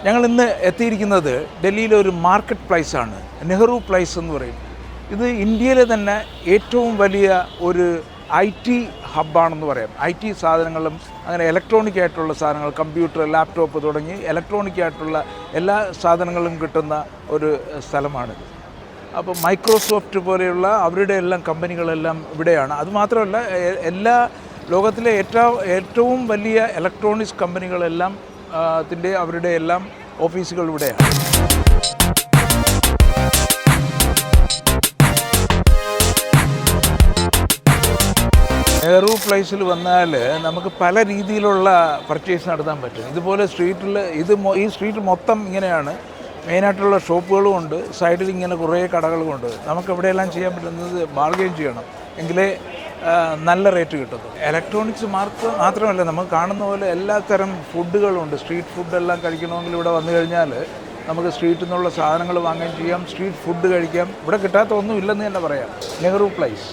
ഞങ്ങൾ ഇന്ന് എത്തിയിരിക്കുന്നത് ഡൽഹിയിലെ ഒരു മാർക്കറ്റ് പ്ലേസാണ്, നെഹ്റു പ്ലേസ് എന്ന് പറയും. ഇത് ഇന്ത്യയിലെ തന്നെ ഏറ്റവും വലിയ ഒരു IT ഹബ്ബാണെന്ന് പറയാം. IT സാധനങ്ങളും അങ്ങനെ ഇലക്ട്രോണിക് ആയിട്ടുള്ള സാധനങ്ങൾ, കമ്പ്യൂട്ടർ, ലാപ്ടോപ്പ് തുടങ്ങി ഇലക്ട്രോണിക് ആയിട്ടുള്ള എല്ലാ സാധനങ്ങളും കിട്ടുന്ന ഒരു സ്ഥലമാണ്. അപ്പോൾ മൈക്രോസോഫ്റ്റ് പോലെയുള്ള അവരുടെ എല്ലാം കമ്പനികളെല്ലാം ഇവിടെയാണ്. അതുമാത്രമല്ല, എല്ലാ ലോകത്തിലെ ഏറ്റവും വലിയ ഇലക്ട്രോണിക്സ് കമ്പനികളെല്ലാം അവരുടെ എല്ലാം ഓഫീസുകൾ ഇവിടെയാണ്. നെഹ്റു പ്ലേസിൽ വന്നാൽ നമുക്ക് പല രീതിയിലുള്ള പർച്ചേസ് നടത്താൻ പറ്റും. ഇതുപോലെ സ്ട്രീറ്റിൽ ഈ സ്ട്രീറ്റ് മൊത്തം ഇങ്ങനെയാണ്. മെയിനായിട്ടുള്ള ഷോപ്പുകളും ഉണ്ട്, സൈഡിൽ ഇങ്ങനെ കുറേ കടകളുമുണ്ട്. നമുക്ക് എവിടെയെല്ലാം ചെയ്യാൻ പറ്റുന്നത് ബാർഗെയിൻ ചെയ്യണം, എങ്കിലേ നല്ല റേറ്റ് കിട്ടുന്നു. ഇലക്ട്രോണിക്സ് മാത്രമല്ല, നമുക്ക് കാണുന്ന പോലെ എല്ലാ തരം ഫുഡുകളുണ്ട്. സ്ട്രീറ്റ് ഫുഡെല്ലാം കഴിക്കണമെങ്കിൽ ഇവിടെ വന്നു കഴിഞ്ഞാൽ നമുക്ക് സ്ട്രീറ്റിൽ നിന്നുള്ള സാധനങ്ങൾ വാങ്ങുകയും ചെയ്യാം, സ്ട്രീറ്റ് ഫുഡ് കഴിക്കാം. ഇവിടെ കിട്ടാത്ത ഒന്നും ഇല്ലെന്ന് തന്നെ പറയാം. നെഹ്റു പ്ലേസ്.